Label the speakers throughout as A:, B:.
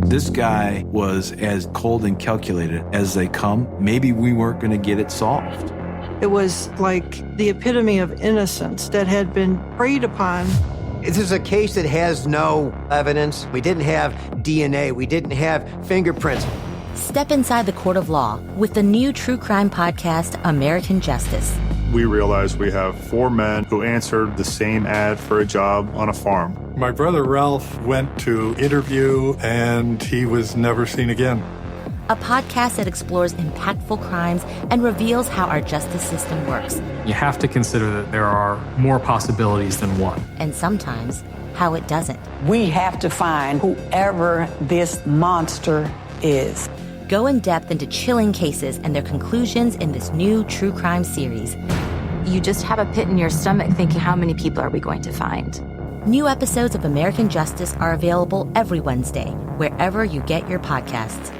A: This guy was as cold and calculated as they come. Maybe we weren't going to get it solved.
B: It was like the epitome of innocence that had been preyed upon.
C: This is a case that has no evidence. We didn't have DNA. We didn't have fingerprints.
D: Step inside the court of law with the new true crime podcast, American Justice.
E: We realized we have 4 men who answered the same ad for a job on a farm.
F: My brother Ralph went to interview and he was never seen again.
D: A podcast that explores impactful crimes and reveals how our justice system works.
G: You have to consider that there are more possibilities than one.
D: And sometimes how it doesn't.
H: We have to find whoever this monster is.
D: Go in depth into chilling cases and their conclusions in this new true crime series.
I: You just have a pit in your stomach thinking, how many people are we going to find?
D: New episodes of American Justice are available every Wednesday, wherever you get your podcasts.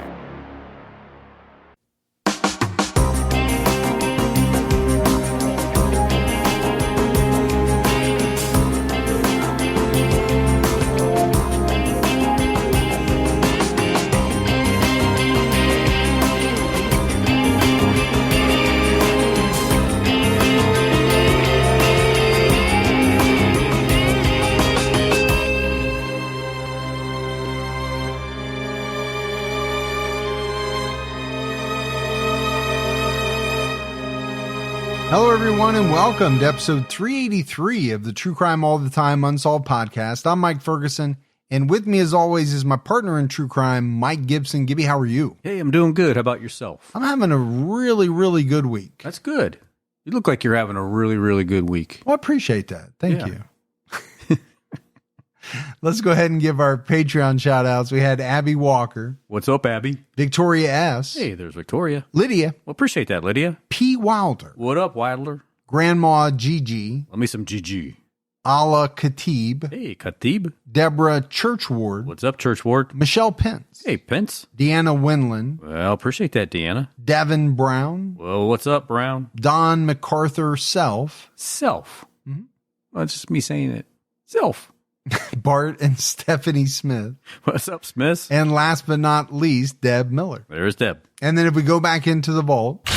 J: Hello, everyone, and welcome to episode 383 of the True Crime All the Time Unsolved podcast. I'm Mike Ferguson, and with me, as always, is my partner in true crime, Mike Gibson. Gibby, how are you?
K: Hey, I'm doing good. How about yourself?
J: I'm having a really, really good week.
K: That's good. You look like you're having a really, really good week.
J: Well, I appreciate that. Thank you. Let's go ahead and give our Patreon shout-outs. We had Abby Walker.
K: What's up, Abby?
J: Victoria S.
K: Hey, there's Victoria.
J: Lydia.
K: Well, appreciate that, Lydia.
J: P. Wilder.
K: What up, Wilder?
J: Grandma Gigi.
K: Let me some Gigi.
J: Ala Khatib.
K: Hey, Khatib.
J: Deborah Churchward.
K: What's up, Churchward?
J: Michelle Pence.
K: Hey, Pence.
J: Deanna Winland.
K: Well, appreciate that, Deanna.
J: Devin Brown.
K: Well, what's up, Brown?
J: Don MacArthur Self.
K: Self. Mm-hmm. Well, it's just me saying it. Self.
J: Bart and Stephanie Smith.
K: What's up, Smith?
J: And last but not least, Deb Miller.
K: There's Deb.
J: And then if we go back into the vault,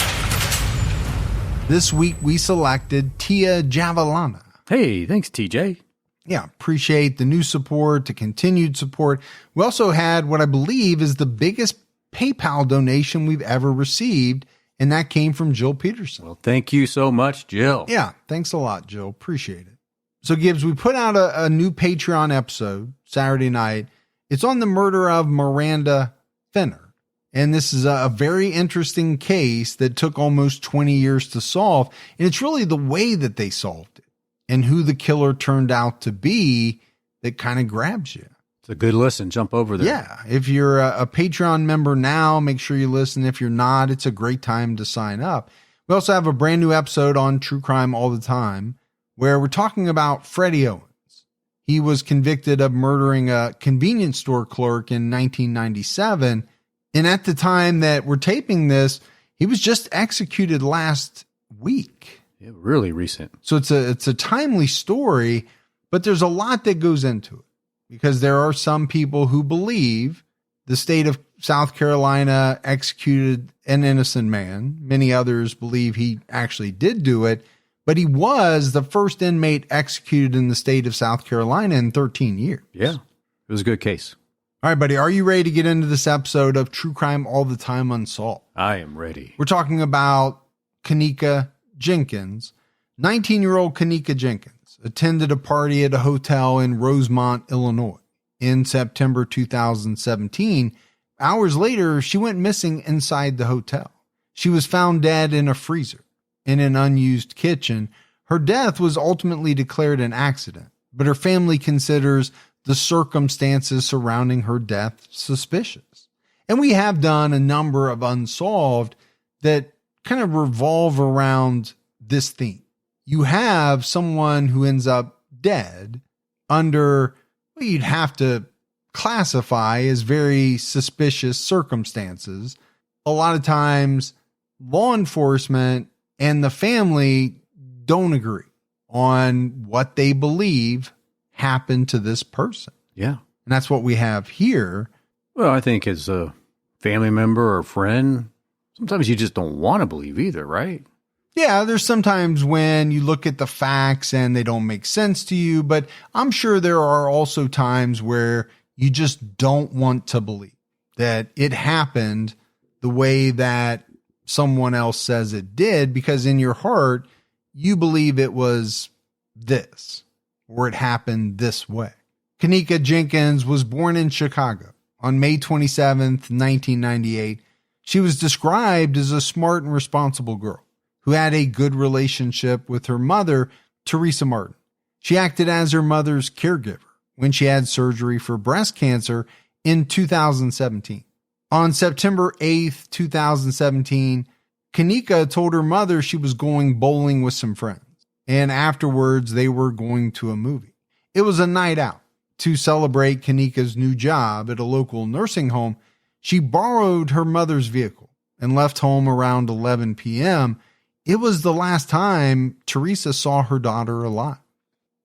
J: this week we selected Tia Javelana.
K: Hey, thanks, TJ.
J: Yeah, appreciate the new support, the continued support. We also had what I believe is the biggest PayPal donation we've ever received, and that came from Jill Peterson.
K: Well, thank you so much, Jill.
J: Yeah, thanks a lot, Jill. Appreciate it. So, Gibbs, we put out a new Patreon episode Saturday night. It's on the murder of Miranda Fenner. And this is a very interesting case that took almost 20 years to solve. And it's really the way that they solved it and who the killer turned out to be that kind of grabs you.
K: It's a good listen. Jump over there.
J: Yeah. If you're a Patreon member now, make sure you listen. If you're not, it's a great time to sign up. We also have a brand new episode on True Crime All the Time, where we're talking about Freddie Owens. He was convicted of murdering a convenience store clerk in 1997. And at the time that we're taping this, he was just executed last week.
K: Yeah, really recent.
J: So it's a timely story, but there's a lot that goes into it because there are some people who believe the state of South Carolina executed an innocent man. Many others believe he actually did do it. But he was the first inmate executed in the state of South Carolina in 13 years.
K: Yeah, it was a good case.
J: All right, buddy, are you ready to get into this episode of True Crime All the Time Unsolved?
K: I am ready.
J: We're talking about Keneka Jenkins. 19-year-old Keneka Jenkins attended a party at a hotel in Rosemont, Illinois in September 2017. Hours later, she went missing inside the hotel. She was found dead in a freezer in an unused kitchen. Her death was ultimately declared an accident, but her family considers the circumstances surrounding her death suspicious. And we have done a number of unsolved that kind of revolve around this theme. You have someone who ends up dead under what you'd have to classify as very suspicious circumstances. A lot of times, law enforcement and the family don't agree on what they believe happened to this person.
K: Yeah.
J: And that's what we have here.
K: Well, I think as a family member or friend, sometimes you just don't want to believe either, right?
J: Yeah, there's sometimes when you look at the facts and they don't make sense to you, but I'm sure there are also times where you just don't want to believe that it happened the way that someone else says it did, because in your heart, you believe it was this or it happened this way. Keneka Jenkins was born in Chicago on May 27th, 1998. She was described as a smart and responsible girl who had a good relationship with her mother, Teresa Martin. She acted as her mother's caregiver when she had surgery for breast cancer in 2017. On September 8th, 2017, Keneka told her mother she was going bowling with some friends, and afterwards they were going to a movie. It was a night out. To celebrate Keneka's new job at a local nursing home, she borrowed her mother's vehicle and left home around 11 p.m. It was the last time Teresa saw her daughter alive.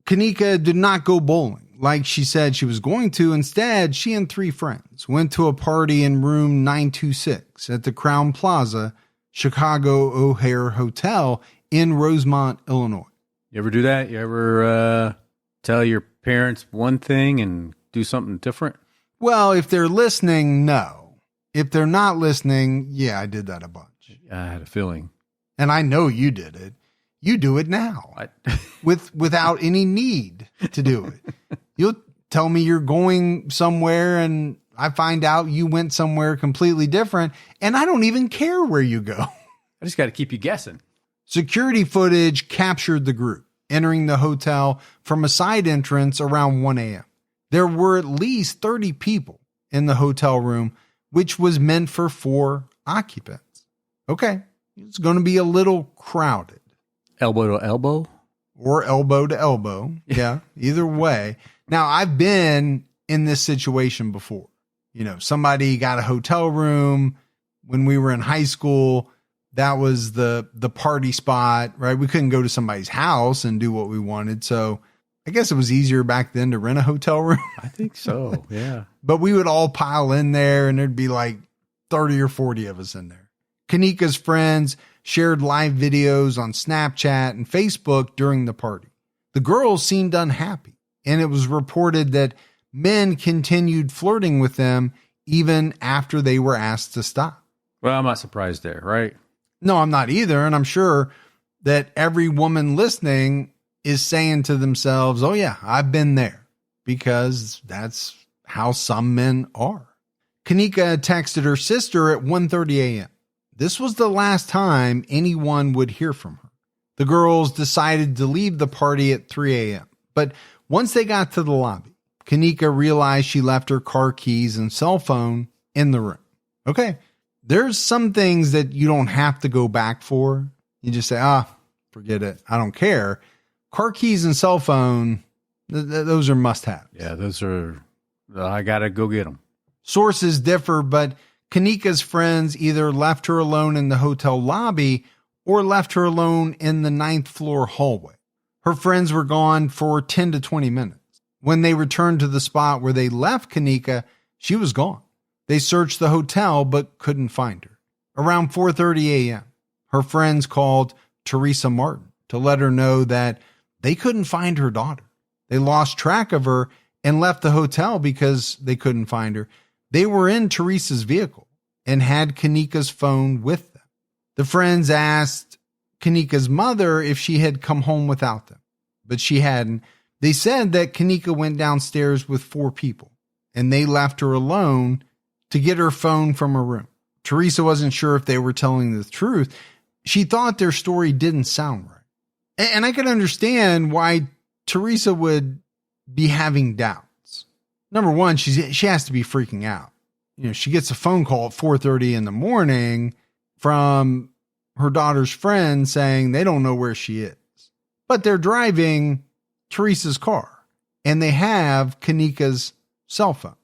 J: Keneka did not go bowling like she said she was going to. Instead, she and 3 friends went to a party in room 926 at the Crown Plaza Chicago O'Hare Hotel in Rosemont, Illinois.
K: You ever do that? You ever tell your parents one thing and do something different?
J: Well, if they're listening, no. If they're not listening, yeah, I did that a bunch.
K: I had a feeling.
J: And I know you did it. You do it now without any need to do it. You'll tell me you're going somewhere and I find out you went somewhere completely different and I don't even care where you go.
K: I just got to keep you guessing.
J: Security footage captured the group entering the hotel from a side entrance around 1 a.m. There were at least 30 people in the hotel room, which was meant for 4 occupants. Okay, it's going to be a little crowded.
K: Elbow to elbow?
J: Or elbow to elbow. Yeah, either way. Now, I've been in this situation before. You know, somebody got a hotel room when we were in high school. That was the party spot, right? We couldn't go to somebody's house and do what we wanted. So I guess it was easier back then to rent a hotel room.
K: I think so, yeah.
J: But we would all pile in there and there'd be like 30 or 40 of us in there. Keneka's friends shared live videos on Snapchat and Facebook during the party. The girls seemed unhappy, and it was reported that men continued flirting with them even after they were asked to stop.
K: Well, I'm not surprised there, right?
J: No, I'm not either. And I'm sure that every woman listening is saying to themselves, oh yeah, I've been there, because that's how some men are. Keneka texted her sister at 1:30 a.m. This was the last time anyone would hear from her. The girls decided to leave the party at 3 a.m. But once they got to the lobby, Keneka realized she left her car keys and cell phone in the room. Okay, there's some things that you don't have to go back for. You just say, forget it. I don't care. Car keys and cell phone, those are must-haves.
K: Yeah, those are, I got to go get them.
J: Sources differ, but Keneka's friends either left her alone in the hotel lobby or left her alone in the 9th floor hallway. Her friends were gone for 10 to 20 minutes. When they returned to the spot where they left Keneka, she was gone. They searched the hotel but couldn't find her. Around 4:30 a.m., her friends called Teresa Martin to let her know that they couldn't find her daughter. They lost track of her and left the hotel because they couldn't find her. They were in Teresa's vehicle and had Keneka's phone with them. The friends asked Keneka's mother if she had come home without them, but she hadn't. They said that Keneka went downstairs with 4 people and they left her alone to get her phone from her room. Teresa wasn't sure if they were telling the truth. She thought their story didn't sound right. And I could understand why Teresa would be having doubts. Number one, she has to be freaking out. You know, she gets a phone call at 4:30 in the morning from her daughter's friend saying they don't know where she is. But they're driving Teresa's car and they have Keneka's cell phone.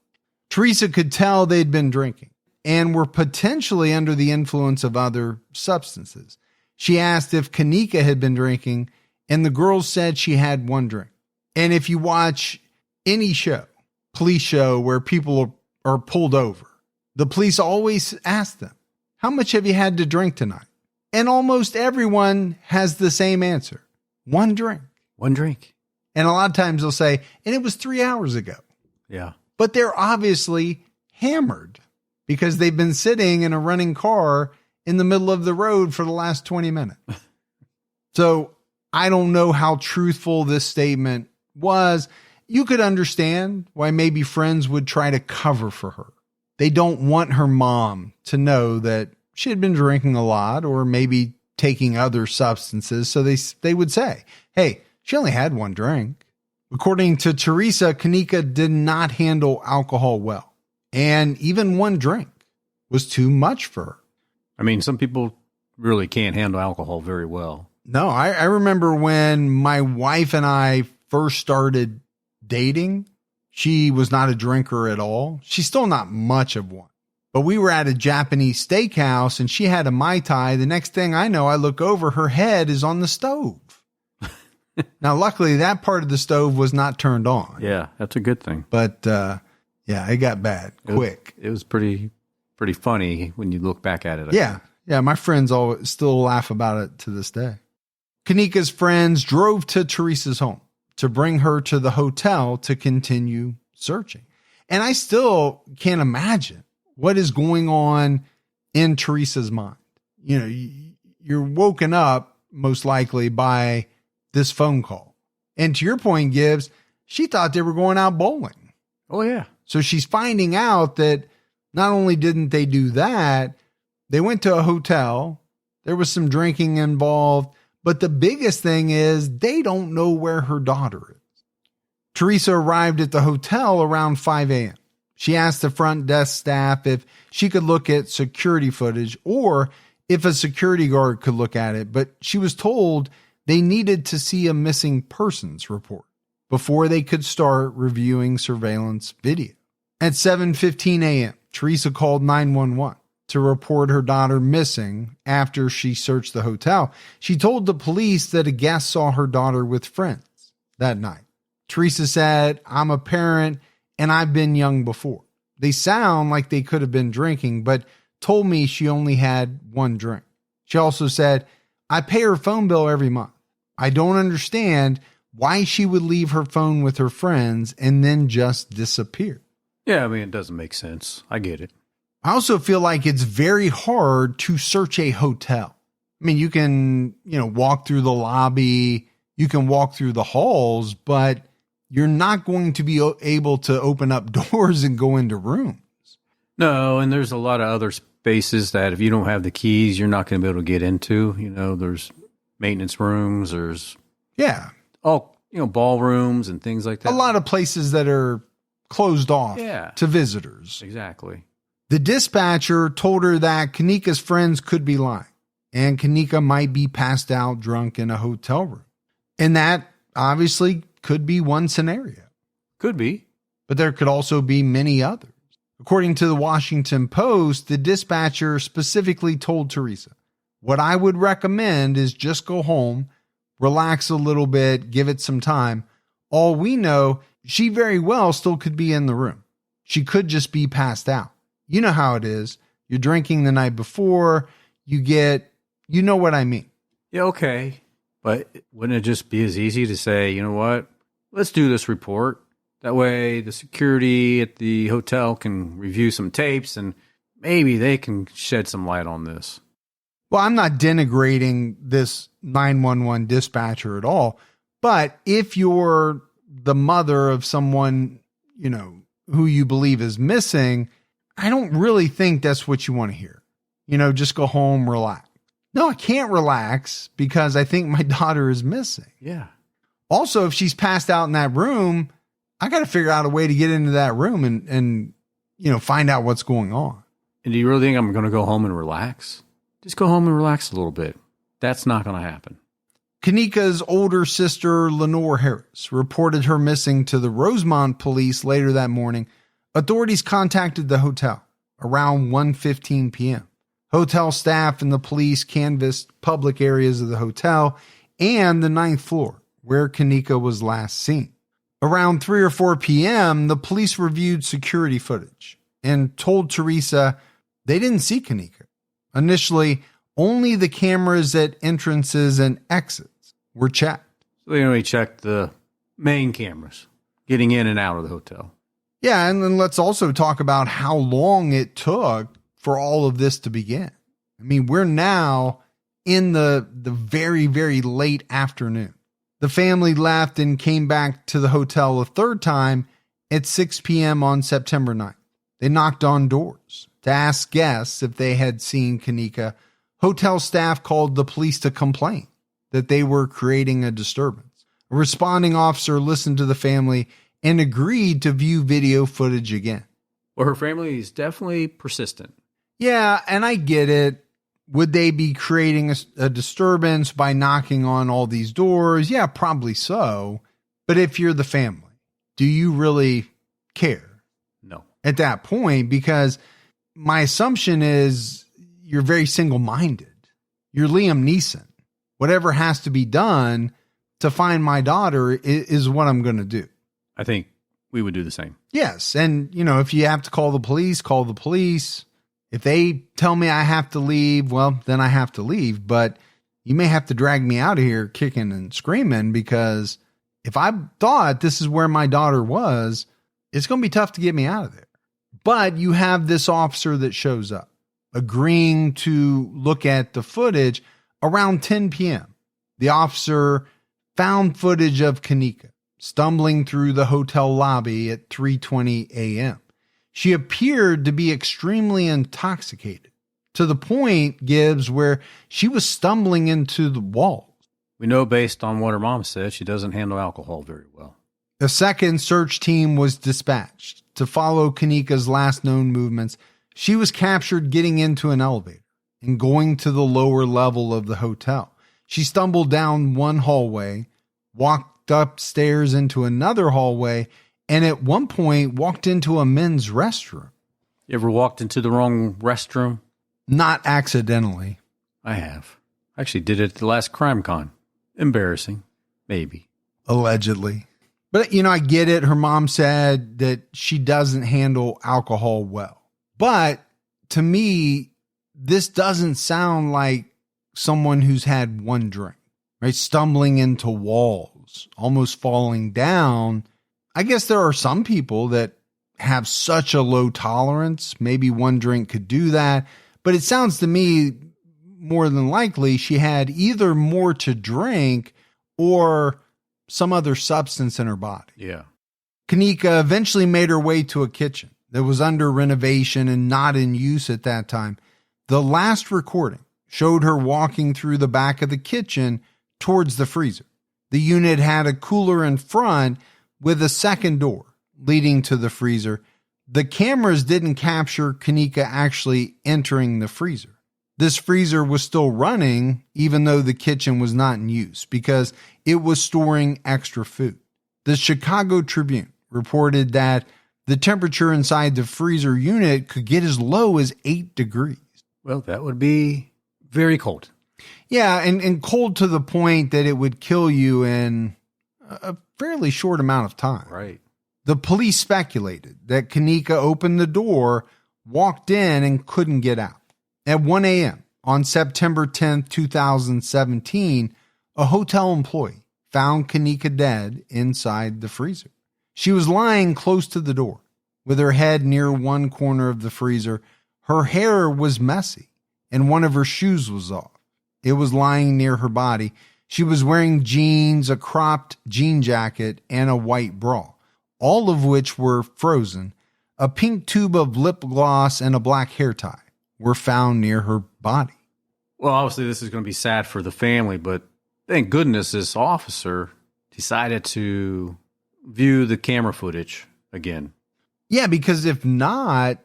J: Teresa could tell they'd been drinking and were potentially under the influence of other substances. She asked if Keneka had been drinking, and the girls said she had 1 drink. And if you watch any show, police show, where people are pulled over The police always ask them, how much have you had to drink tonight? And almost everyone has the same answer. 1 drink.
K: 1 drink.
J: And a lot of times they'll say, and it was 3 hours ago.
K: Yeah.
J: But they're obviously hammered because they've been sitting in a running car in the middle of the road for the last 20 minutes. So I don't know how truthful this statement was. You could understand why maybe friends would try to cover for her. They don't want her mom to know that she had been drinking a lot or maybe taking other substances. So they would say, hey, she only had 1 drink. According to Teresa, Keneka did not handle alcohol well. And even 1 drink was too much for her.
K: I mean, some people really can't handle alcohol very well.
J: No, I remember when my wife and I first started dating, she was not a drinker at all. She's still not much of one. But we were at a Japanese steakhouse and she had a Mai Tai. The next thing I know, I look over, her head is on the stove. Now, luckily, that part of the stove was not turned on.
K: Yeah, that's a good thing.
J: But, yeah, it got bad quick.
K: It was pretty funny when you look back at it.
J: Yeah. Yeah, my friends always still laugh about it to this day. Keneka's friends drove to Teresa's home to bring her to the hotel to continue searching. And I still can't imagine what is going on in Teresa's mind. You know, you're woken up most likely by this phone call. And to your point, Gibbs, she thought they were going out bowling.
K: Oh, yeah.
J: So she's finding out that not only didn't they do that, they went to a hotel. There was some drinking involved. But the biggest thing is they don't know where her daughter is. Teresa arrived at the hotel around 5 a.m. She asked the front desk staff if she could look at security footage or if a security guard could look at it. But she was told they needed to see a missing persons report before they could start reviewing surveillance video. At 7:15 a.m., Teresa called 911 to report her daughter missing after she searched the hotel. She told the police that a guest saw her daughter with friends that night. Teresa said, I'm a parent and I've been young before. They sound like they could have been drinking, but told me she only had 1 drink. She also said, I pay her phone bill every month. I don't understand why she would leave her phone with her friends and then just disappear.
K: Yeah, I mean, it doesn't make sense. I get it.
J: I also feel like it's very hard to search a hotel. I mean, you can, walk through the lobby, you can walk through the halls, but you're not going to be able to open up doors and go into rooms.
K: No, and there's a lot of other spaces that if you don't have the keys, you're not going to be able to get into. There's maintenance rooms, there's ballrooms and things like that.
J: A lot of places that are closed off to visitors.
K: Exactly.
J: The dispatcher told her that Keneka's friends could be lying and Keneka might be passed out drunk in a hotel room. And that obviously could be one scenario.
K: Could be.
J: But there could also be many others. According to the Washington Post, the dispatcher specifically told Teresa, what I would recommend is just go home, relax a little bit, give it some time. All we know, she very well still could be in the room. She could just be passed out. You know how it is. You're drinking the night before, you know what I mean.
K: Yeah, okay. But wouldn't it just be as easy to say, you know what, let's do this report. That way the security at the hotel can review some tapes and maybe they can shed some light on this.
J: Well, I'm not denigrating this 911 dispatcher at all, but if you're the mother of someone, who you believe is missing, I don't really think that's what you want to hear. Just go home, relax. No, I can't relax because I think my daughter is missing.
K: Yeah.
J: Also, if she's passed out in that room, I got to figure out a way to get into that room and find out what's going on.
K: And do you really think I'm going to go home and relax? Just go home and relax a little bit. That's not going to happen.
J: Keneka's older sister, Lenore Harris, reported her missing to the Rosemont police later that morning. Authorities contacted the hotel around 1:15 p.m. Hotel staff and the police canvassed public areas of the hotel and the 9th floor, where Keneka was last seen. Around 3 or 4 p.m., the police reviewed security footage. and told Teresa they didn't see Keneka. Initially, only the cameras at entrances and exits were checked.
K: So they only checked the main cameras getting in and out of the hotel.
J: Yeah, and then let's also talk about how long it took for all of this to begin. I mean, we're now in the very, very late afternoon. The family left and came back to the hotel a third time at 6 p.m. on September 9th. They knocked on doors to ask guests if they had seen Keneka. Hotel staff called the police to complain that they were creating a disturbance. A responding officer listened to the family and agreed to view video footage again.
K: Well, her family is definitely persistent.
J: Yeah, and I get it. Would they be creating a disturbance by knocking on all these doors? Yeah, probably so. But if you're the family, do you really care?
K: No.
J: At that point, because my assumption is you're very single-minded. You're Liam Neeson. Whatever has to be done to find my daughter is what I'm going to do.
K: I think we would do the same.
J: Yes. And, if you have to call the police, call the police. If they tell me I have to leave, well, then I have to leave. But you may have to drag me out of here kicking and screaming, because if I thought this is where my daughter was, it's going to be tough to get me out of there. But you have this officer that shows up, agreeing to look at the footage around 10 p.m. The officer found footage of Keneka stumbling through the hotel lobby at 3:20 a.m. She appeared to be extremely intoxicated, to the point, Gibbs, where she was stumbling into the walls.
K: We know, based on what her mom said, she doesn't handle alcohol very well.
J: A second search team was dispatched to follow Keneka's last known movements. She was captured getting into an elevator and going to the lower level of the hotel. She stumbled down one hallway, walked upstairs into another hallway, and at one point walked into a men's restroom.
K: You ever walked into the wrong restroom?
J: Not accidentally.
K: I have. I actually did it at the last CrimeCon. Embarrassing. Maybe.
J: Allegedly. But, I get it. Her mom said that she doesn't handle alcohol well. But to me, this doesn't sound like someone who's had one drink, right? Stumbling into walls, almost falling down. I guess there are some people that have such a low tolerance. Maybe one drink could do that. But it sounds to me more than likely she had either more to drink or some other substance in her body.
K: Yeah.
J: Keneka eventually made her way to a kitchen that was under renovation and not in use at that time. The last recording showed her walking through the back of the kitchen towards the freezer. The unit had a cooler in front with a second door leading to the freezer. The cameras didn't capture Keneka actually entering the freezer. This freezer was still running, even though the kitchen was not in use, because it was storing extra food. The Chicago Tribune reported that the temperature inside the freezer unit could get as low as 8 degrees.
K: Well, that would be very cold.
J: Yeah, and cold to the point that it would kill you in a fairly short amount of time.
K: Right.
J: The police speculated that Keneka opened the door, walked in, and couldn't get out. At 1 a.m. on September 10th, 2017, a hotel employee found Keneka dead inside the freezer. She was lying close to the door, with her head near one corner of the freezer. Her hair was messy, and one of her shoes was off. It was lying near her body. She was wearing jeans, a cropped jean jacket, and a white bra, all of which were frozen. A pink tube of lip gloss and a black hair tie were found near her body.
K: Well, obviously this is going to be sad for the family, but thank goodness this officer decided to view the camera footage again.
J: Yeah, because if not,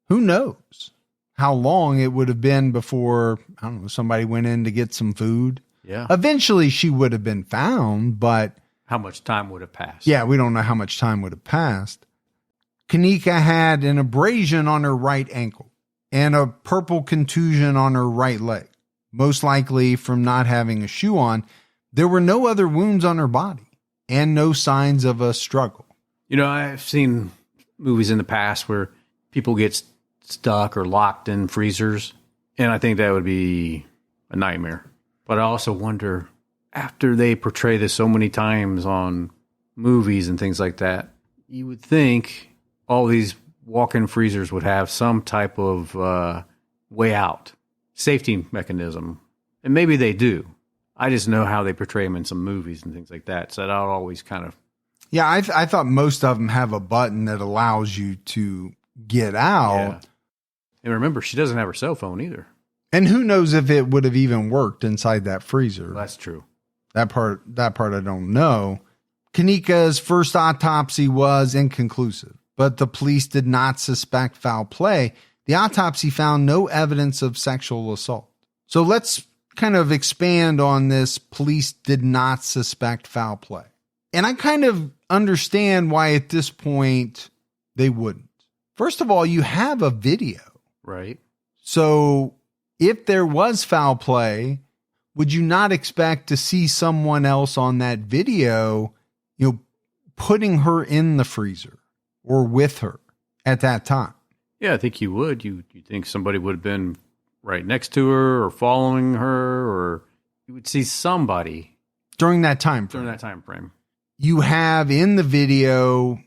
J: who knows how long it would have been before, I don't know, somebody went in to get some food.
K: Yeah.
J: Eventually she would have been found, but
K: how much time would have passed?
J: Yeah, we don't know how much time would have passed. Keneka had an abrasion on her right ankle and a purple contusion on her right leg, most likely from not having a shoe on. There were no other wounds on her body and no signs of a struggle.
K: I've seen movies in the past where people get stuck or locked in freezers. And I think that would be a nightmare. But I also wonder, after they portray this so many times on movies and things like that, you would think all these walk-in freezers would have some type of way out, safety mechanism. And maybe they do. I just know how they portray them in some movies and things like that. So that I'll always kind of...
J: Yeah, I thought most of them have a button that allows you to get out.
K: Yeah. And remember, she doesn't have her cell phone either.
J: And who knows if it would have even worked inside that freezer.
K: Well, that's true.
J: That part I don't know. Kenneka's first autopsy was inconclusive, but the police did not suspect foul play. The autopsy found no evidence of sexual assault. So let's kind of expand on this. Police did not suspect foul play. And I kind of understand why at this point they wouldn't. First of all, you have a video.
K: Right.
J: So if there was foul play, would you not expect to see someone else on that video, putting her in the freezer or with her at that time?
K: Yeah, I think you would. You think somebody would have been right next to her or following her, or you would see somebody
J: during that time
K: frame.
J: You have in the video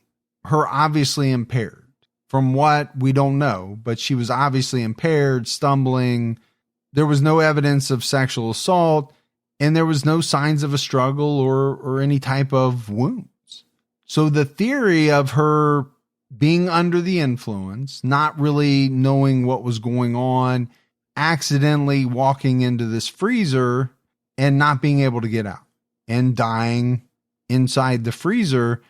J: her obviously impaired. From what we don't know, but she was obviously impaired, stumbling. There was no evidence of sexual assault, and there was no signs of a struggle or any type of wounds. So the theory of her being under the influence, not really knowing what was going on, accidentally walking into this freezer and not being able to get out and dying inside the freezer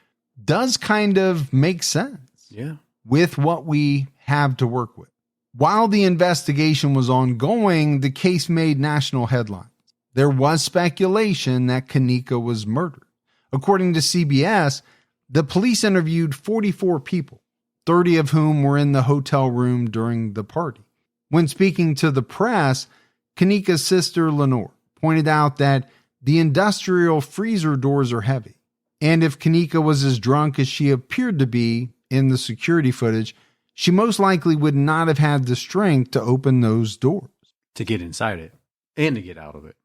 J: does kind of make sense.
K: Yeah.
J: With what we have to work with. While the investigation was ongoing, the case made national headlines. There was speculation that Keneka was murdered. According to CBS, the police interviewed 44 people, 30 of whom were in the hotel room during the party. When speaking to the press, Keneka's sister Lenore pointed out that the industrial freezer doors are heavy, and if Keneka was as drunk as she appeared to be in the security footage, she most likely would not have had the strength to open those doors.
K: To get inside it and to get out of it.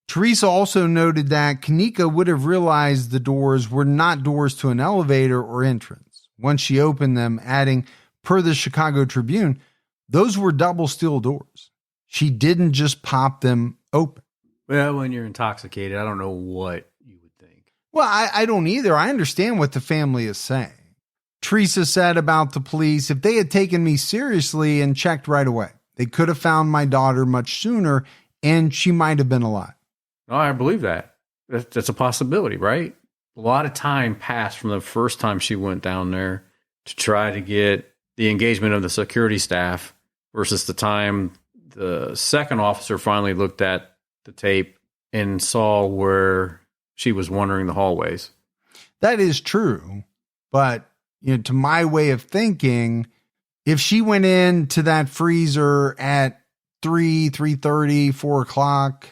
J: Teresa also noted that Keneka would have realized the doors were not doors to an elevator or entrance once she opened them, adding, per the Chicago Tribune, those were double steel doors. She didn't just pop them open.
K: Well, when you're intoxicated, I don't know what you would think.
J: Well, I don't either. I understand what the family is saying. Teresa said about the police, if they had taken me seriously and checked right away, they could have found my daughter much sooner and she might have been alive.
K: Oh, I believe that. That's a possibility, right? A lot of time passed from the first time she went down there to try to get the engagement of the security staff versus the time the second officer finally looked at the tape and saw where she was wandering the hallways.
J: That is true, but to my way of thinking, if she went into that freezer at 3:30, 4 o'clock,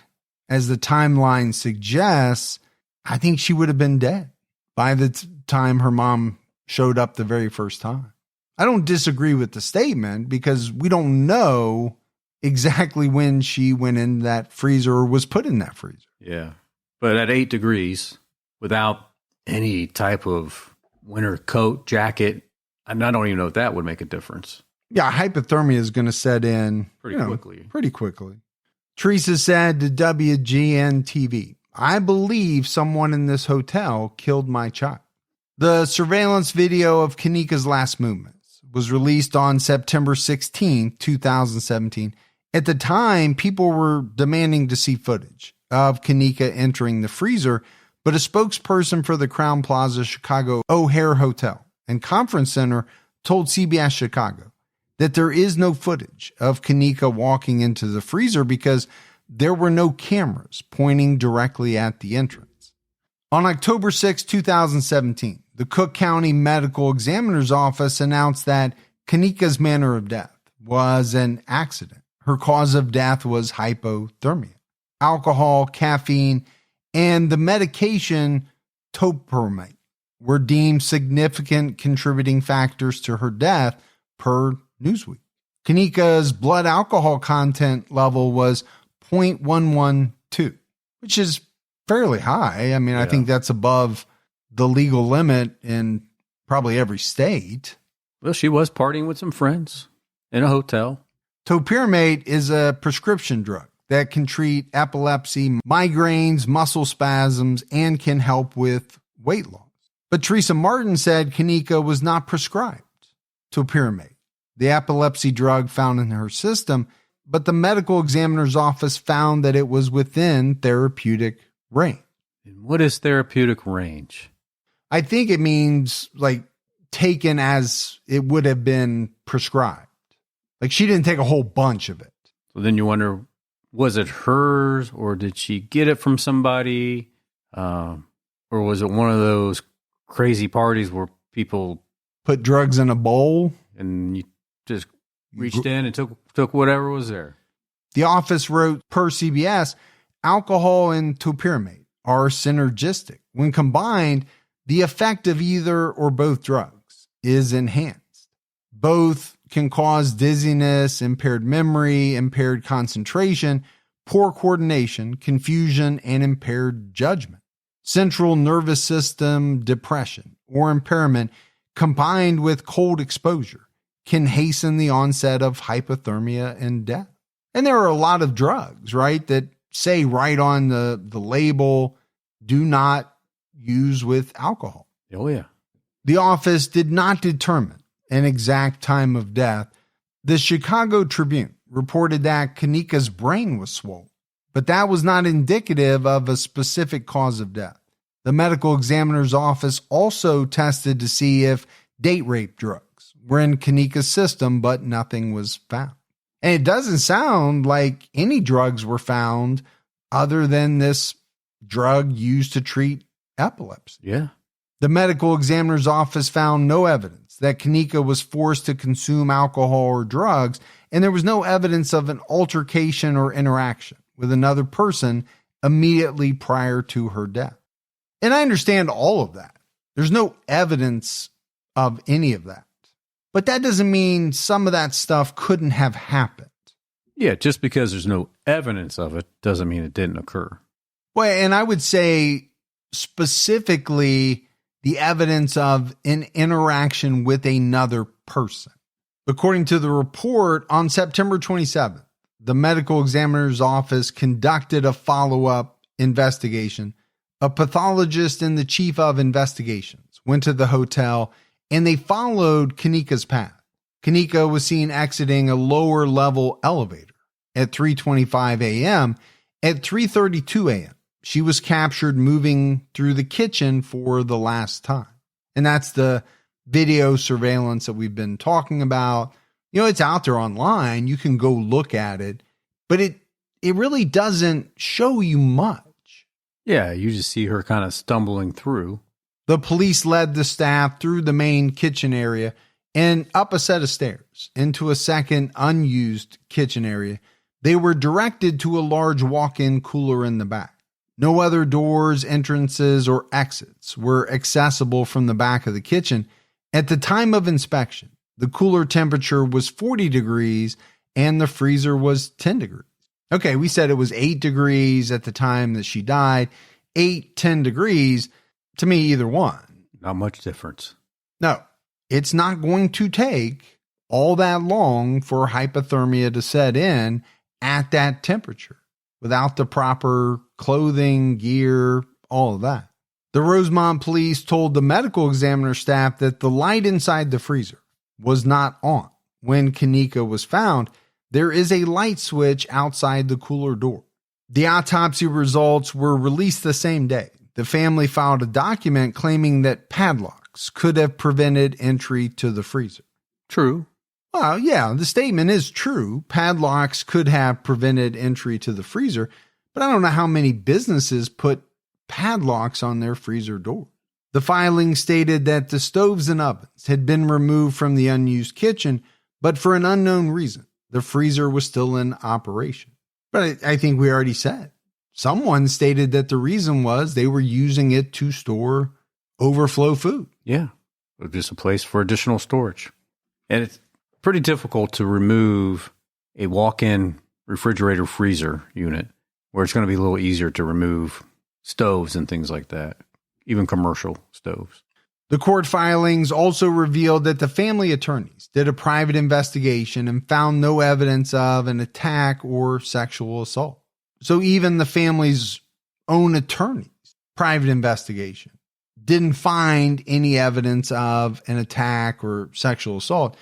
J: as the timeline suggests, I think she would have been dead by the time her mom showed up the very first time. I don't disagree with the statement because we don't know exactly when she went in that freezer or was put in that freezer.
K: Yeah. But at 8 degrees, without any type of winter coat, jacket, and I don't even know if that would make a difference.
J: Yeah, hypothermia is going to set in pretty quickly. Teresa said to WGN-TV, I believe someone in this hotel killed my child. The surveillance video of Keneka's last movements was released on September 16, 2017. At the time, people were demanding to see footage of Keneka entering the freezer, but a spokesperson for the Crowne Plaza Chicago O'Hare Hotel and Conference Center told CBS Chicago that there is no footage of Keneka walking into the freezer because there were no cameras pointing directly at the entrance. On October 6, 2017, the Cook County Medical Examiner's Office announced that Keneka's manner of death was an accident. Her cause of death was hypothermia. Alcohol, caffeine, and the medication topiramate were deemed significant contributing factors to her death per Newsweek. Keneka's blood alcohol content level was 0.112, which is fairly high. I mean, I think that's above the legal limit in probably every state.
K: Well, she was partying with some friends in a hotel.
J: Topiramate is a prescription drug that can treat epilepsy, migraines, muscle spasms, and can help with weight loss. But Teresa Martin said Keneka was not prescribed topiramate, the epilepsy drug found in her system, but the medical examiner's office found that it was within therapeutic range.
K: And what is therapeutic range?
J: I think it means like taken as it would have been prescribed. Like she didn't take a whole bunch of it.
K: So then you wonder, was it hers or did she get it from somebody? Or was it one of those crazy parties where people
J: put drugs in a bowl
K: and you just reached in and took whatever was there?
J: The office wrote, per CBS, alcohol and topiramate are synergistic. When combined, the effect of either or both drugs is enhanced. Both can cause dizziness, impaired memory, impaired concentration, poor coordination, confusion, and impaired judgment. Central nervous system depression or impairment combined with cold exposure can hasten the onset of hypothermia and death. And there are a lot of drugs, right, that say right on the label, do not use with alcohol.
K: Oh, yeah.
J: The office did not determine an exact time of death. The Chicago Tribune reported that Keneka's brain was swollen, but that was not indicative of a specific cause of death. The medical examiner's office also tested to see if date rape drugs were in Keneka's system, but nothing was found. And it doesn't sound like any drugs were found other than this drug used to treat epilepsy.
K: Yeah.
J: The medical examiner's office found no evidence that Keneka was forced to consume alcohol or drugs, and there was no evidence of an altercation or interaction with another person immediately prior to her death. And I understand all of that. There's no evidence of any of that. But that doesn't mean some of that stuff couldn't have happened.
K: Yeah, just because there's no evidence of it doesn't mean it didn't occur.
J: Well, and I would say specifically the evidence of an interaction with another person. According to the report, on September 27th, the medical examiner's office conducted a follow-up investigation. A pathologist and the chief of investigations went to the hotel and they followed Keneka's path. Keneka was seen exiting a lower level elevator at 3:25 a.m. At 3:32 a.m., she was captured moving through the kitchen for the last time. And that's the video surveillance that we've been talking about. You know, it's out there online. You can go look at it, but it really doesn't show you much.
K: Yeah, you just see her kind of stumbling through.
J: The police led the staff through the main kitchen area and up a set of stairs into a second unused kitchen area. They were directed to a large walk-in cooler in the back. No other doors, entrances, or exits were accessible from the back of the kitchen. At the time of inspection, the cooler temperature was 40 degrees and the freezer was 10 degrees. Okay, we said it was 8 degrees at the time that she died. 8, 10 degrees, to me, either one.
K: Not much difference.
J: No, it's not going to take all that long for hypothermia to set in at that temperature without the proper clothing, gear, all of that. The Rosemont police told the medical examiner staff that the light inside the freezer was not on. When Keneka was found, there is a light switch outside the cooler door. The autopsy results were released the same day. The family filed a document claiming that padlocks could have prevented entry to the freezer.
K: True.
J: Well, yeah, the statement is true. Padlocks could have prevented entry to the freezer, but I don't know how many businesses put padlocks on their freezer door. The filing stated that the stoves and ovens had been removed from the unused kitchen, but for an unknown reason, the freezer was still in operation. But I think we already said. Someone stated that the reason was they were using it to store overflow food.
K: Yeah, just a place for additional storage. And pretty difficult to remove a walk-in refrigerator freezer unit, where it's going to be a little easier to remove stoves and things like that, even commercial stoves.
J: The court filings also revealed that the family attorneys did a private investigation and found no evidence of an attack or sexual assault. So even the family's own attorneys' private investigation didn't find any evidence of an attack or sexual assault.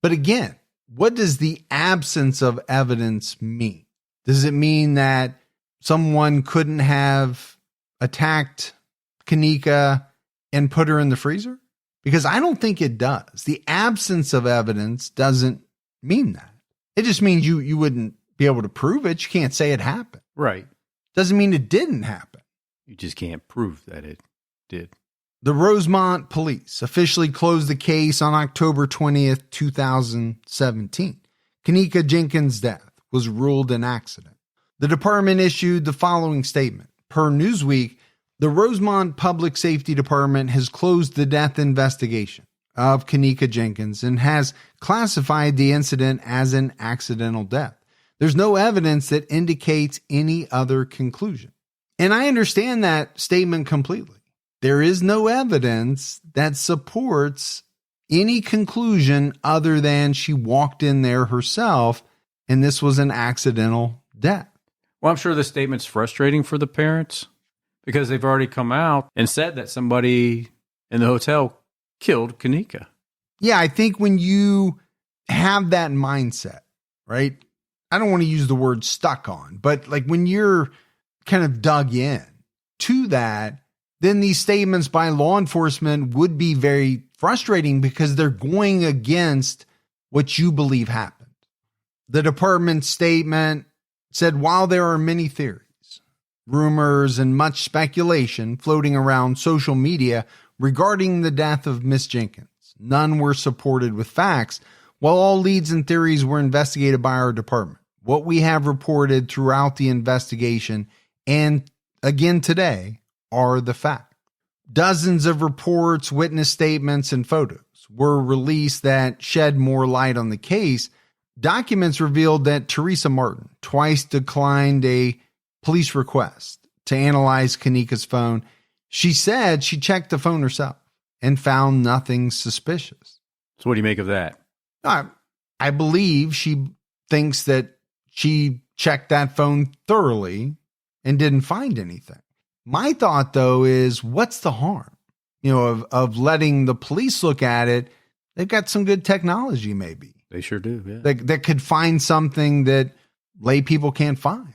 J: But again, what does the absence of evidence mean? Does it mean that someone couldn't have attacked Keneka and put her in the freezer? Because I don't think it does. The absence of evidence doesn't mean that. It just means you wouldn't be able to prove it. You can't say it happened.
K: Right.
J: Doesn't mean it didn't happen.
K: You just can't prove that it did.
J: The Rosemont police officially closed the case on October 20th, 2017. Keneka Jenkins' death was ruled an accident. The department issued the following statement. Per Newsweek, the Rosemont Public Safety Department has closed the death investigation of Keneka Jenkins and has classified the incident as an accidental death. There's no evidence that indicates any other conclusion. And I understand that statement completely. There is no evidence that supports any conclusion other than she walked in there herself and this was an accidental death.
K: Well, I'm sure the statement's frustrating for the parents because they've already come out and said that somebody in the hotel killed Keneka.
J: Yeah, I think when you have that mindset, right? I don't want to use the word stuck on, but like when you're kind of dug in to that, then these statements by law enforcement would be very frustrating because they're going against what you believe happened. The department's statement said, while there are many theories, rumors, and much speculation floating around social media regarding the death of Miss Jenkins, none were supported with facts. While all leads and theories were investigated by our department, what we have reported throughout the investigation and again today are the facts. Dozens of reports, witness statements, and photos were released that shed more light on the case. Documents revealed that Teresa Martin twice declined a police request to analyze Keneka's phone. She said she checked the phone herself and found nothing suspicious.
K: So what do you make of that?
J: I believe she thinks that she checked that phone thoroughly and didn't find anything. My thought, though, is what's the harm, of letting the police look at it? They've got some good technology, maybe.
K: They sure do, yeah.
J: That could find something that lay people can't find.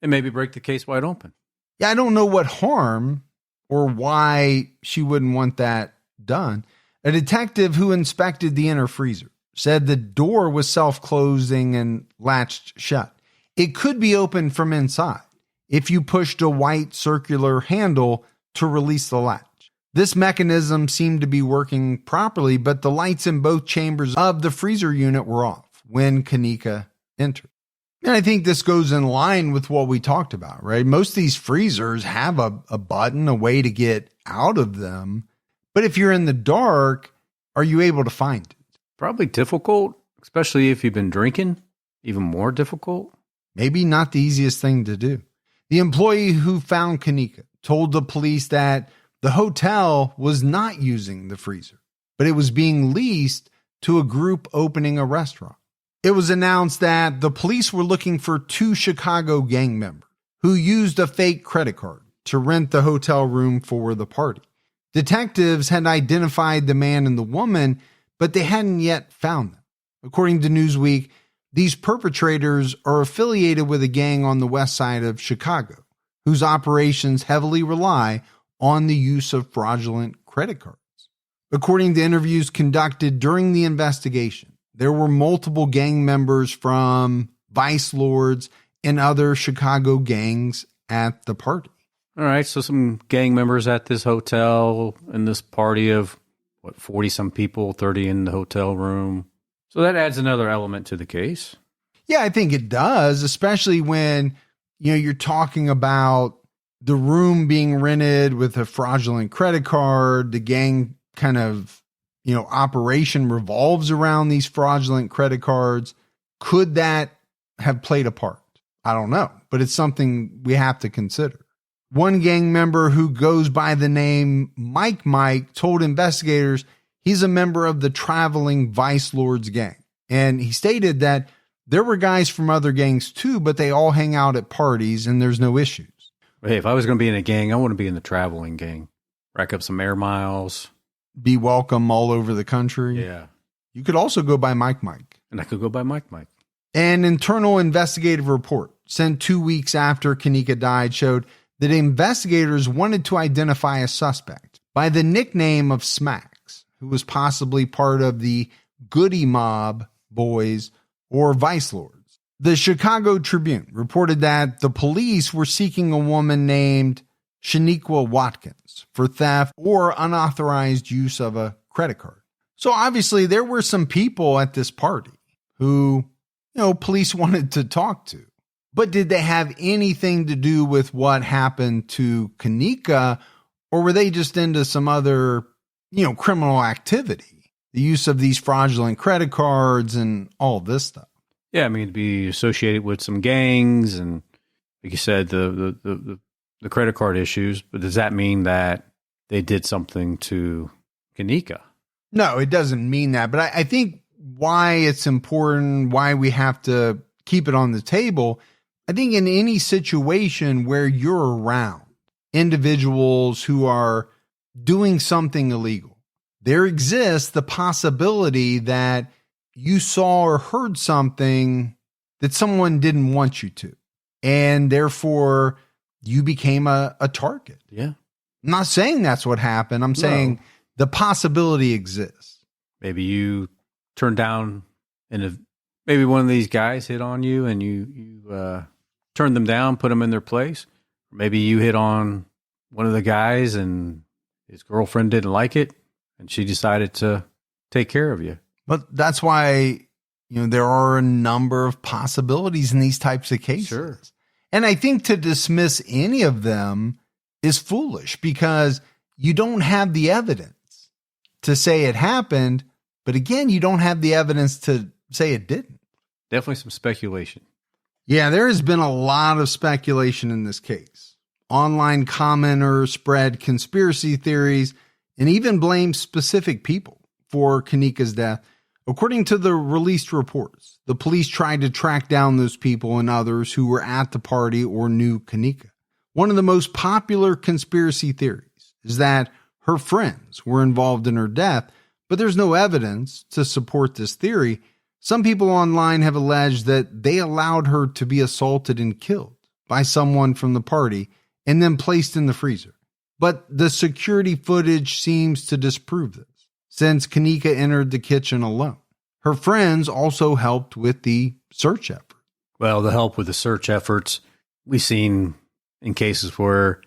K: And maybe break the case wide open.
J: Yeah, I don't know what harm or why she wouldn't want that done. A detective who inspected the inner freezer said the door was self-closing and latched shut. It could be opened from inside if you pushed a white circular handle to release the latch. This mechanism seemed to be working properly, but the lights in both chambers of the freezer unit were off when Keneka entered. And I think this goes in line with what we talked about, right? Most of these freezers have a button, a way to get out of them. But if you're in the dark, are you able to find it?
K: Probably difficult, especially if you've been drinking. Even more difficult.
J: Maybe not the easiest thing to do. The employee who found Keneka told the police that the hotel was not using the freezer, but it was being leased to a group opening a restaurant. It was announced that the police were looking for 2 Chicago gang members who used a fake credit card to rent the hotel room for the party. Detectives had identified the man and the woman, but they hadn't yet found them. According to Newsweek, these perpetrators are affiliated with a gang on the west side of Chicago, whose operations heavily rely on the use of fraudulent credit cards. According to interviews conducted during the investigation, there were multiple gang members from Vice Lords and other Chicago gangs at the party.
K: All right, so some gang members at this hotel and this party of, 40-some people, 30 in the hotel room. So that adds another element to the case.
J: Yeah, I think it does, especially when, you're talking about the room being rented with a fraudulent credit card, the gang kind of operation revolves around these fraudulent credit cards. Could that have played a part? I don't know, but it's something we have to consider. One gang member who goes by the name Mike told investigators he's a member of the traveling Vice Lords gang. And he stated that there were guys from other gangs too, but they all hang out at parties and there's no issues.
K: Hey, if I was going to be in a gang, I want to be in the traveling gang. Rack up some air miles.
J: Be welcome all over the country.
K: Yeah.
J: You could also go by Mike.
K: And I could go by Mike.
J: An internal investigative report sent 2 weeks after Keneka died showed that investigators wanted to identify a suspect by the nickname of Smacks, who was possibly part of the Goody Mob boys or Vice Lords. The Chicago Tribune reported that the police were seeking a woman named Shaniqua Watkins for theft or unauthorized use of a credit card. So obviously there were some people at this party who, police wanted to talk to. But did they have anything to do with what happened to Keneka, or were they just into some other, criminal activity? The use of these fraudulent credit cards and all this stuff.
K: Yeah, I mean, to be associated with some gangs and, like you said, the credit card issues. But does that mean that they did something to Keneka?
J: No, it doesn't mean that. But I think why it's important, why we have to keep it on the table, I think in any situation where you're around individuals who are doing something illegal, there exists the possibility that you saw or heard something that someone didn't want you to, and therefore you became a target.
K: Yeah.
J: I'm not saying that's what happened. I'm saying the possibility exists.
K: Maybe you turned down and maybe one of these guys hit on you and you turned them down, put them in their place. Maybe you hit on one of the guys and his girlfriend didn't like it and she decided to take care of you.
J: But that's why, there are a number of possibilities in these types of cases.
K: Sure.
J: And I think to dismiss any of them is foolish because you don't have the evidence to say it happened. But again, you don't have the evidence to say it didn't.
K: Definitely some speculation.
J: Yeah, there has been a lot of speculation in this case. Online commenters spread conspiracy theories and even blamed specific people for Keneka's death. According to the released reports, the police tried to track down those people and others who were at the party or knew Keneka. One of the most popular conspiracy theories is that her friends were involved in her death, but there's no evidence to support this theory. Some people online have alleged that they allowed her to be assaulted and killed by someone from the party and then placed in the freezer. But the security footage seems to disprove this, since Keneka entered the kitchen alone. Her friends also helped with the search effort.
K: Well, the help with the search efforts, we've seen in cases where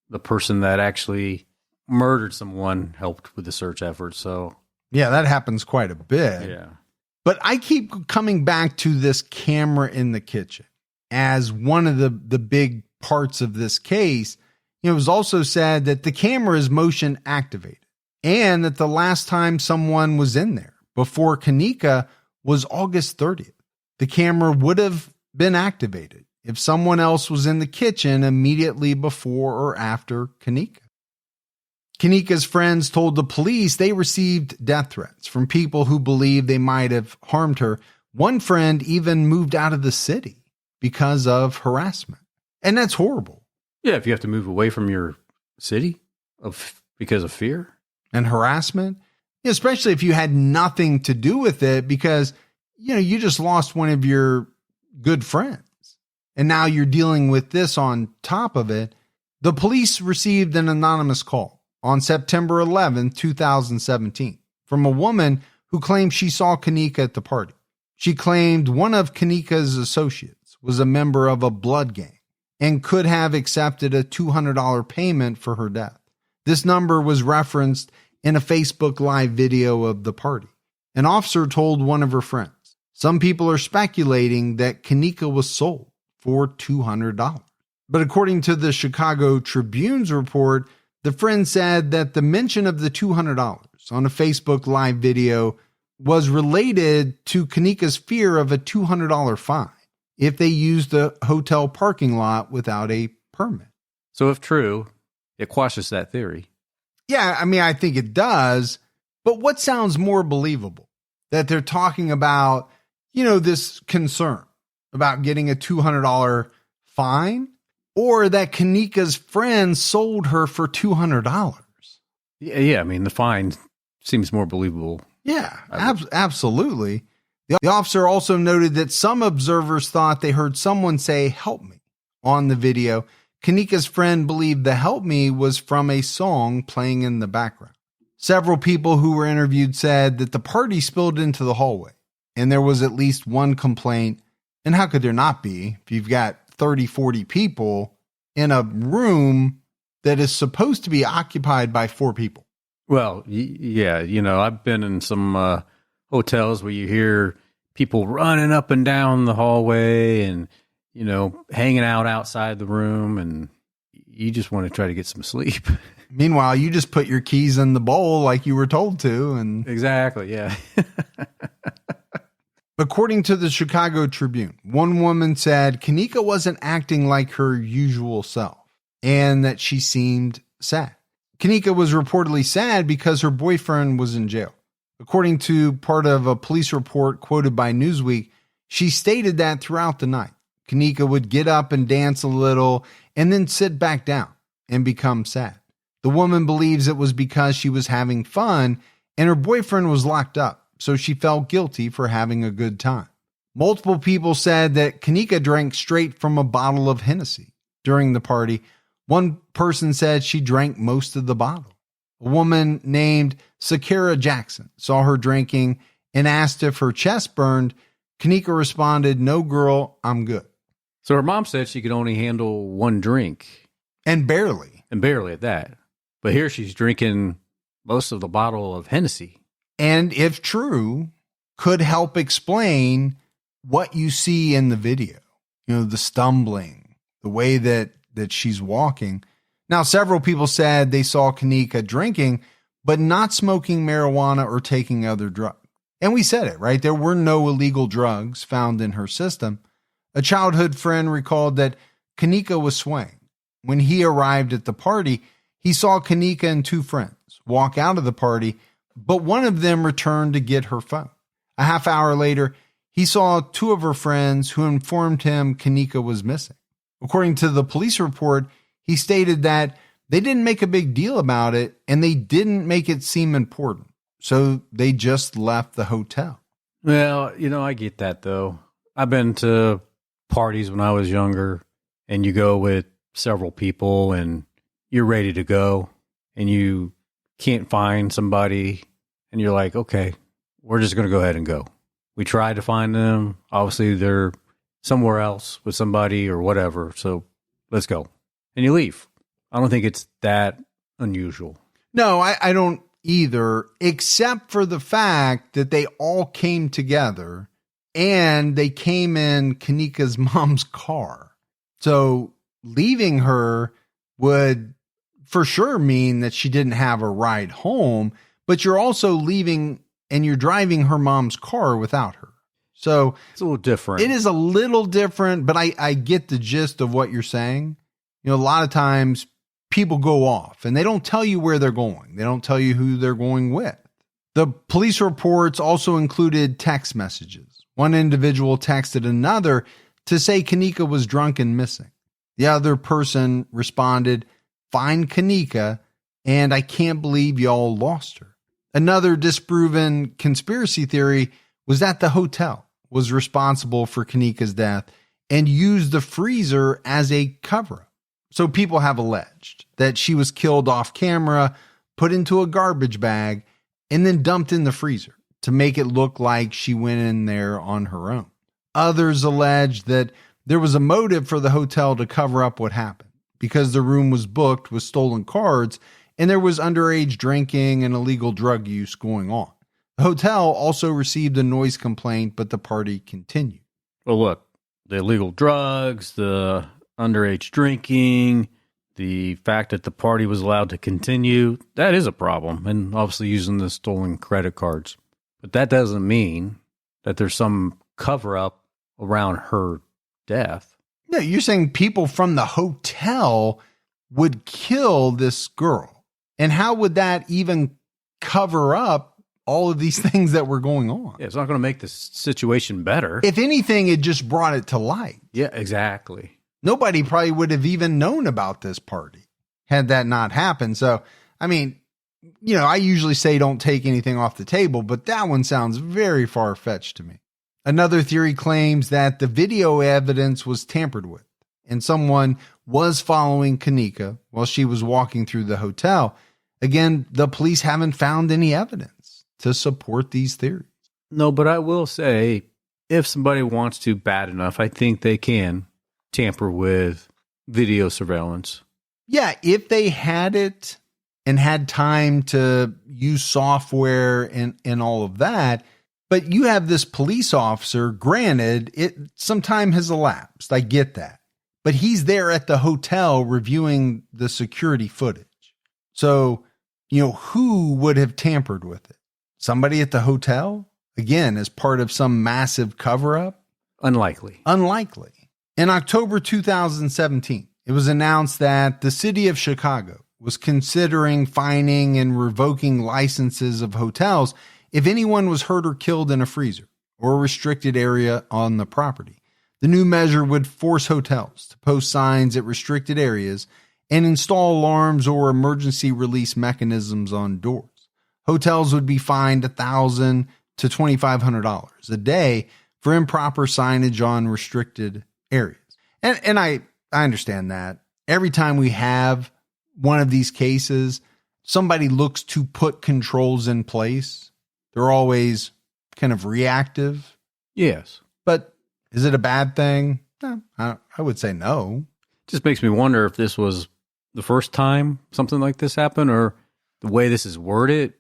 K: the person that actually murdered someone helped with the search effort. So,
J: yeah, that happens quite a bit.
K: Yeah.
J: But I keep coming back to this camera in the kitchen as one of the big parts of this case. It was also said that the camera is motion activated and that the last time someone was in there before Keneka was August 30th. The camera would have been activated if someone else was in the kitchen immediately before or after Keneka. Keneka's friends told the police they received death threats from people who believed they might have harmed her. One friend even moved out of the city because of harassment. And that's horrible.
K: Yeah, if you have to move away from your city because of fear.
J: And harassment, especially if you had nothing to do with it because, you just lost one of your good friends. And now you're dealing with this on top of it. The police received an anonymous call on September 11, 2017, from a woman who claimed she saw Keneka at the party. She claimed one of Keneka's associates was a member of a blood gang and could have accepted a $200 payment for her death. This number was referenced in a Facebook Live video of the party. An officer told one of her friends, some people are speculating that Keneka was sold for $200. But according to the Chicago Tribune's report, the friend said that the mention of the $200 on a Facebook Live video was related to Keneka's fear of a $200 fine if they used the hotel parking lot without a permit.
K: So if true, it quashes that theory.
J: Yeah, I mean, I think it does. But what sounds more believable? That they're talking about, this concern about getting a $200 fine, or that Keneka's friend sold her for $200?
K: Yeah, I mean, the fine seems more believable.
J: Yeah, absolutely. The officer also noted that some observers thought they heard someone say, "Help me," on the video. Keneka's friend believed the "help me" was from a song playing in the background. Several people who were interviewed said that the party spilled into the hallway, and there was at least one complaint. And how could there not be if you've got 30, 40 people in a room that is supposed to be occupied by 4 people?
K: Well, yeah, I've been in some hotels where you hear people running up and down the hallway and, hanging out outside the room, and you just want to try to get some sleep.
J: Meanwhile, you just put your keys in the bowl like you were told to. And
K: exactly, yeah.
J: According to the Chicago Tribune, one woman said Keneka wasn't acting like her usual self and that she seemed sad. Keneka was reportedly sad because her boyfriend was in jail. According to part of a police report quoted by Newsweek, she stated that throughout the night, Keneka would get up and dance a little and then sit back down and become sad. The woman believes it was because she was having fun and her boyfriend was locked up, so she felt guilty for having a good time. Multiple people said that Keneka drank straight from a bottle of Hennessy during the party. One person said she drank most of the bottle. A woman named Kenneka Jenkins saw her drinking and asked if her chest burned. Keneka responded, "No, girl, I'm good."
K: So her mom said she could only handle one drink.
J: And barely.
K: And barely at that. But here she's drinking most of the bottle of Hennessy.
J: And if true, could help explain what you see in the video. The stumbling, the way that she's walking. Now, several people said they saw Keneka drinking, but not smoking marijuana or taking other drugs. And we said it, right? There were no illegal drugs found in her system. A childhood friend recalled that Keneka was swaying. When he arrived at the party, he saw Keneka and 2 friends walk out of the party, but one of them returned to get her phone. A half hour later, he saw 2 of her friends who informed him Keneka was missing. According to the police report, he stated that they didn't make a big deal about it and they didn't make it seem important. So they just left the hotel.
K: Well, I get that though. I've been to parties when I was younger, and you go with several people and you're ready to go and you can't find somebody and you're like, okay, we're just going to go ahead and go. We tried to find them. Obviously they're somewhere else with somebody or whatever. So let's go. And you leave. I don't think it's that unusual.
J: No, I don't either, except for the fact that they all came together and they came in Keneka's mom's car. So leaving her would for sure mean that she didn't have a ride home, but you're also leaving and you're driving her mom's car without her. So
K: it's a little different.
J: It is a little different, but I get the gist of what you're saying. A lot of times people go off and they don't tell you where they're going. They don't tell you who they're going with. The police reports also included text messages. One individual texted another to say Keneka was drunk and missing. The other person responded, "Find Keneka, and I can't believe y'all lost her." Another disproven conspiracy theory was that the hotel was responsible for Keneka's death and used the freezer as a cover-up. So people have alleged that she was killed off camera, put into a garbage bag, and then dumped in the freezer to make it look like she went in there on her own. Others allege that there was a motive for the hotel to cover up what happened because the room was booked with stolen cards and there was underage drinking and illegal drug use going on. The hotel also received a noise complaint, but the party continued.
K: Well, look, the illegal drugs, the underage drinking, The fact that the party was allowed to continue, that is a problem, and obviously using the stolen credit cards. But that doesn't mean that there's some cover-up around her death.
J: No, you're saying people from the hotel would kill this girl. And how would that even cover up all of these things that were going on?
K: Yeah, it's not going to make the situation better.
J: If anything, it just brought it to light.
K: Yeah, exactly.
J: Nobody probably would have even known about this party had that not happened. So, I mean, I usually say don't take anything off the table, but that one sounds very far-fetched to me. Another theory claims that the video evidence was tampered with and someone was following Keneka while she was walking through the hotel. Again, the police haven't found any evidence to support these theories.
K: No, but I will say, if somebody wants to bad enough, I think they can tamper with video surveillance.
J: Yeah, if they had it and had time to use software and all of that. But you have this police officer, granted, some time has elapsed. I get that. But he's there at the hotel reviewing the security footage. So, who would have tampered with it? Somebody at the hotel? Again, as part of some massive cover-up?
K: Unlikely.
J: In October 2017, it was announced that the city of Chicago was considering fining and revoking licenses of hotels if anyone was hurt or killed in a freezer or a restricted area on the property. The new measure would force hotels to post signs at restricted areas and install alarms or emergency release mechanisms on doors. Hotels would be fined $1,000 to $2,500 a day for improper signage on restricted areas. And I understand that. Every time we have one of these cases, somebody looks to put controls in place. They're always kind of reactive.
K: Yes.
J: But is it a bad thing? No, I would say no.
K: Just makes me wonder if this was the first time something like this happened, or the way this is worded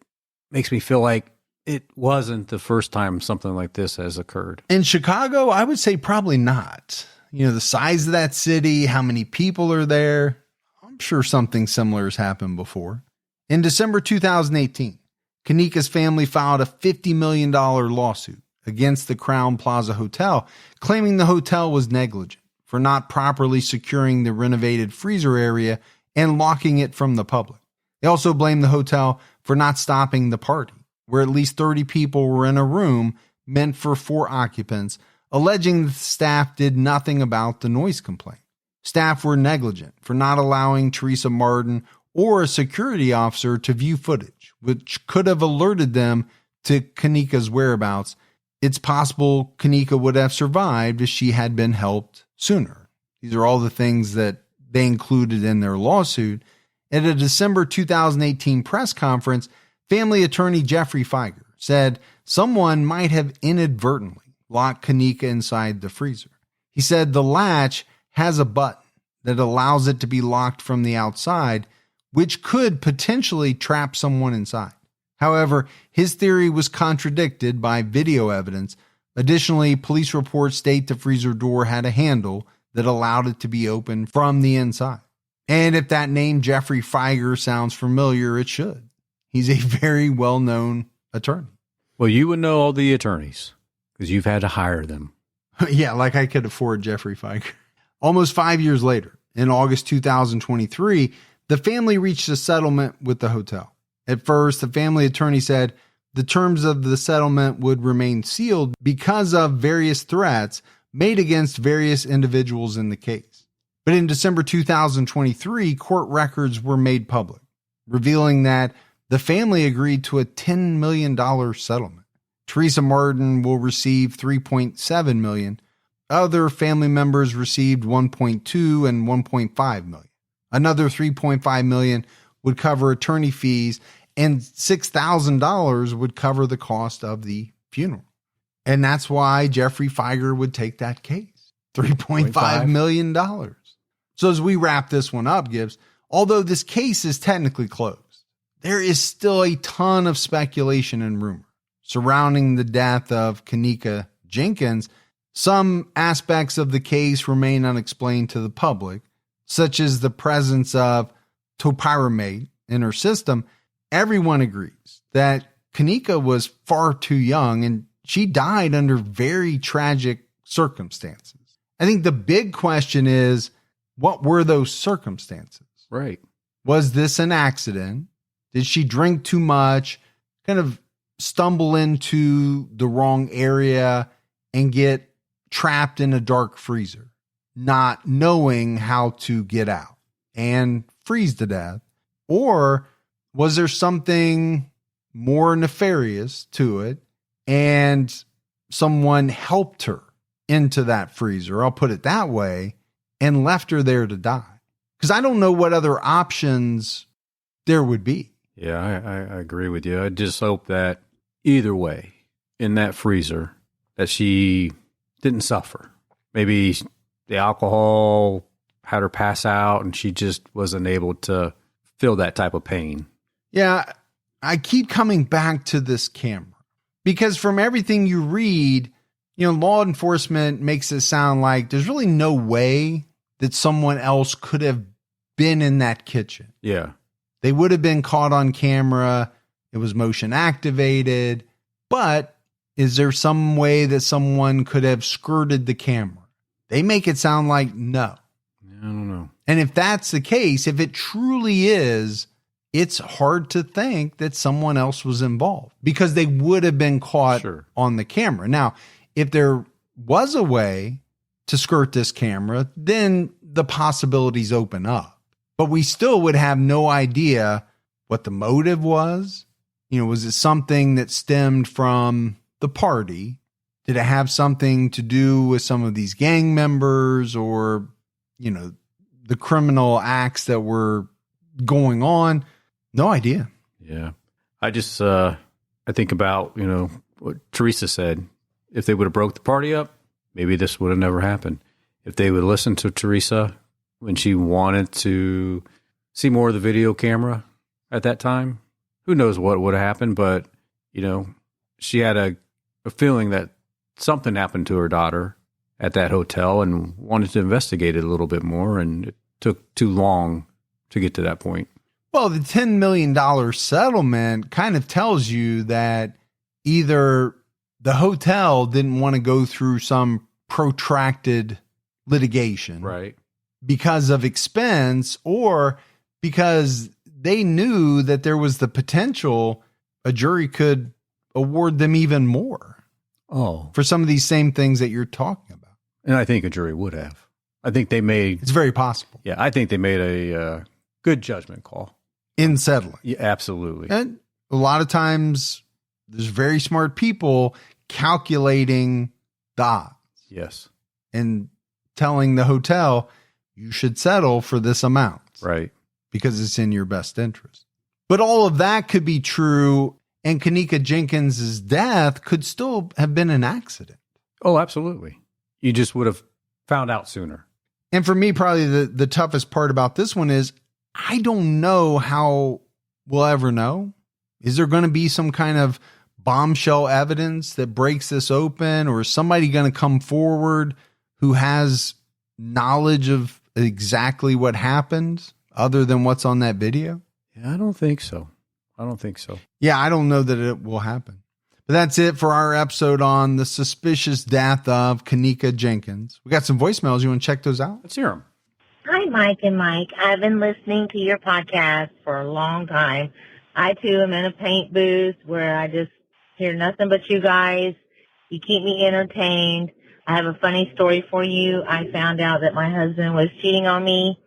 K: makes me feel like it wasn't the first time something like this has occurred.
J: In Chicago, I would say probably not. The size of that city, how many people are there. I'm sure something similar has happened before. In December 2018, Keneka's family filed a $50 million lawsuit against the Crowne Plaza Hotel, claiming the hotel was negligent for not properly securing the renovated freezer area and locking it from the public. They also blamed the hotel for not stopping the party, where at least 30 people were in a room meant for 4 occupants, alleging that the staff did nothing about the noise complaint. Staff were negligent for not allowing Teresa Martin or a security officer to view footage, which could have alerted them to Keneka's whereabouts. It's possible Keneka would have survived if she had been helped sooner. These are all the things that they included in their lawsuit. At a December 2018 press conference, family attorney Jeffrey Feiger said someone might have inadvertently locked Keneka inside the freezer. He said the latch has a button that allows it to be locked from the outside, which could potentially trap someone inside. However, his theory was contradicted by video evidence. Additionally, police reports state the freezer door had a handle that allowed it to be opened from the inside. And if that name Jeffrey Feiger sounds familiar, it should. He's a very well-known attorney.
K: Well, you would know all the attorneys because you've had to hire them.
J: Yeah, like I could afford Jeffrey Feiger. Almost 5 years later, in August 2023, the family reached a settlement with the hotel. At first, the family attorney said the terms of the settlement would remain sealed because of various threats made against various individuals in the case. But in December 2023, court records were made public, revealing that the family agreed to a $10 million settlement. Teresa Martin will receive $3.7 million. Other family members received $1.2 and $1.5 million. Another $3.5 million would cover attorney fees, and $6,000 would cover the cost of the funeral. And that's why Jeffrey Feiger would take that case. $3.5 million. So as we wrap this one up, Gibbs, although this case is technically closed, there is still a ton of speculation and rumor surrounding the death of Keneka Jenkins. Some aspects of the case remain unexplained to the public. such as the presence of topiramate in her system, everyone agrees that Keneka was far too young and she died under very tragic circumstances. I think the big question is, what were those circumstances?
K: Right.
J: Was this an accident? Did she drink too much, kind of stumble into the wrong area and get trapped in a dark freezer, not knowing how to get out and freeze to death? Or was there something more nefarious to it and someone helped her into that freezer, I'll put it that way, and left her there to die? Because I don't know what other options there would be.
K: Yeah, I agree with you. I just hope that either way, in that freezer, that she didn't suffer. Maybe the alcohol had her pass out and she just wasn't able to feel that type of pain.
J: Yeah, I keep coming back to this camera because from everything you read, law enforcement makes it sound like there's really no way that someone else could have been in that kitchen.
K: Yeah.
J: They would have been caught on camera. It was motion activated. But is there some way that someone could have skirted the camera? They make it sound like no.
K: I don't know.
J: And if that's the case, if it truly is, it's hard to think that someone else was involved because they would have been caught on the camera. Now, if there was a way to skirt this camera, then the possibilities open up. But we still would have no idea what the motive was. Was it something that stemmed from the party? Did it have something to do with some of these gang members or, the criminal acts that were going on? No idea.
K: Yeah. I just, I think about, what Teresa said. If they would have broke the party up, maybe this would have never happened. If they would listen to Teresa when she wanted to see more of the video camera at that time, who knows what would have happened. But, she had a feeling that something happened to her daughter at that hotel and wanted to investigate it a little bit more. And it took too long to get to that point.
J: Well, the $10 million settlement kind of tells you that either the hotel didn't want to go through some protracted litigation,
K: right,
J: because of expense, or because they knew that there was the potential a jury could award them even more for some of these same things that you're talking about.
K: And I think a jury would have. I think they made...
J: It's very possible.
K: Yeah, I think they made a good judgment call.
J: In settling.
K: Yeah, absolutely.
J: And a lot of times there's very smart people calculating the odds.
K: Yes.
J: And telling the hotel, you should settle for this amount.
K: Right.
J: Because it's in your best interest. But all of that could be true, and Keneka Jenkins' death could still have been an accident.
K: Oh, absolutely. You just would have found out sooner.
J: And for me, probably the toughest part about this one is I don't know how we'll ever know. Is there going to be some kind of bombshell evidence that breaks this open, or is somebody going to come forward who has knowledge of exactly what happened other than what's on that video?
K: Yeah, I don't think so.
J: Yeah, I don't know that it will happen. But that's it for our episode on the suspicious death of Keneka Jenkins. We got some voicemails. You want to check those out?
K: Let's hear them.
L: Hi, Mike and Mike. I've been listening to your podcast for a long time. I, too, am in a paint booth where I just hear nothing but you guys. You keep me entertained. I have a funny story for you. I found out that my husband was cheating on me,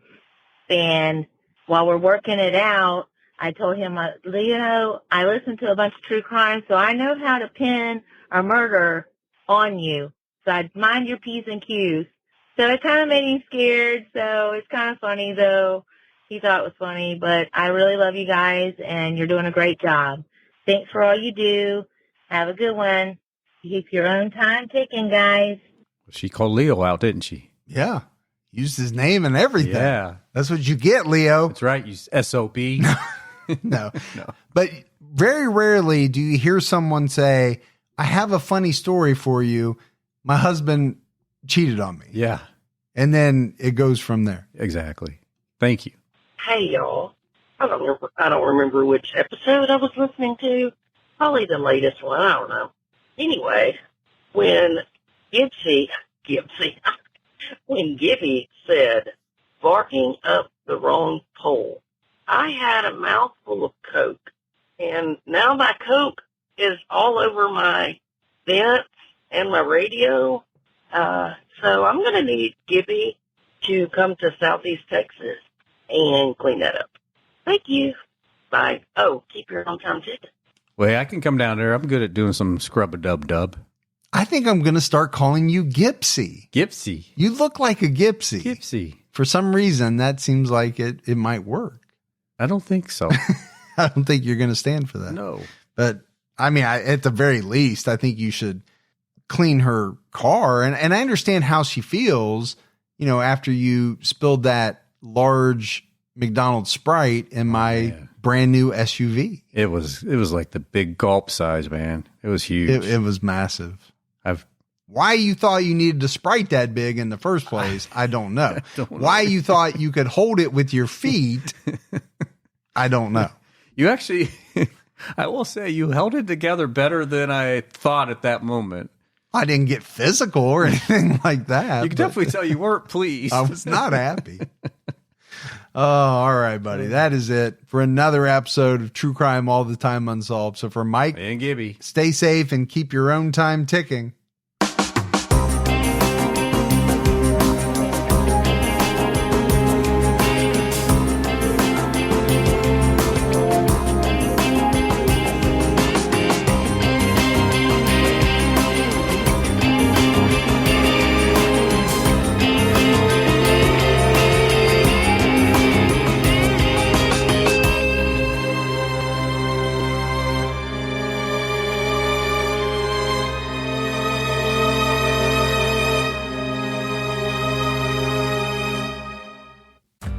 L: and while we're working it out, I told him, I listen to a bunch of true crime, so I know how to pin a murder on you. So I'd mind your P's and Q's. So it kind of made him scared, so it's kind of funny, though. He thought it was funny, but I really love you guys, and you're doing a great job. Thanks for all you do. Have a good one. Keep your own time ticking, guys.
K: She called Leo out, didn't she?
J: Yeah. Used his name and everything.
K: Yeah.
J: That's what you get, Leo.
K: That's right. You SOB.
J: No. But very rarely do you hear someone say, I have a funny story for you. My husband cheated on me.
K: Yeah.
J: And then it goes from there.
K: Exactly. Thank you.
M: Hey, y'all. I don't remember which episode I was listening to. Probably the latest one. I don't know. Anyway, when when Gibby said, barking up the wrong pole, I had a mouthful of Coke, and now my Coke is all over my vents and my radio. So I'm going to need Gibby to come to Southeast Texas and clean that up. Thank you. Bye. Oh, keep your hometown ticket.
K: Well, I can come down there. I'm good at doing some scrub-a-dub-dub.
J: I think I'm going to start calling you Gipsy.
K: Gipsy.
J: You look like a Gipsy.
K: Gipsy.
J: For some reason, that seems like it might work.
K: I don't think so.
J: I don't think you're going to stand for that.
K: No.
J: But, I mean, at the very least, I think you should clean her car. And I understand how she feels, you know, after you spilled that large McDonald's Sprite in my brand new SUV.
K: It was like the big gulp size, man. It was huge.
J: It was massive. Why you thought you needed a Sprite that big in the first place, I don't know. Why you thought you could hold it with your feet, I don't know.
K: You actually, I will say, you held it together better than I thought at that moment.
J: I didn't get physical or anything like that.
K: You can definitely tell you weren't pleased.
J: I was not happy. Oh, all right, buddy. That is it for another episode of True Crime All the Time Unsolved. So for Mike
K: and Gibby,
J: stay safe and keep your own time ticking.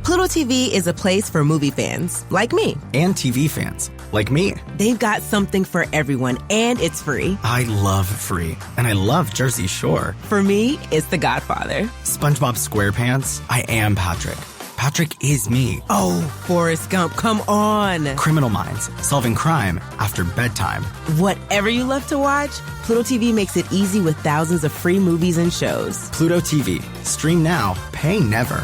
N: Pluto TV is a place for movie fans, like me.
O: And TV fans, like me.
N: They've got something for everyone, and it's free.
O: I love free, and I love Jersey Shore.
N: For me, it's The Godfather.
O: SpongeBob SquarePants, I am Patrick. Patrick is me.
N: Oh, Forrest Gump, come on.
O: Criminal Minds, solving crime after bedtime.
N: Whatever you love to watch, Pluto TV makes it easy with thousands of free movies and shows.
O: Pluto TV, stream now, pay never.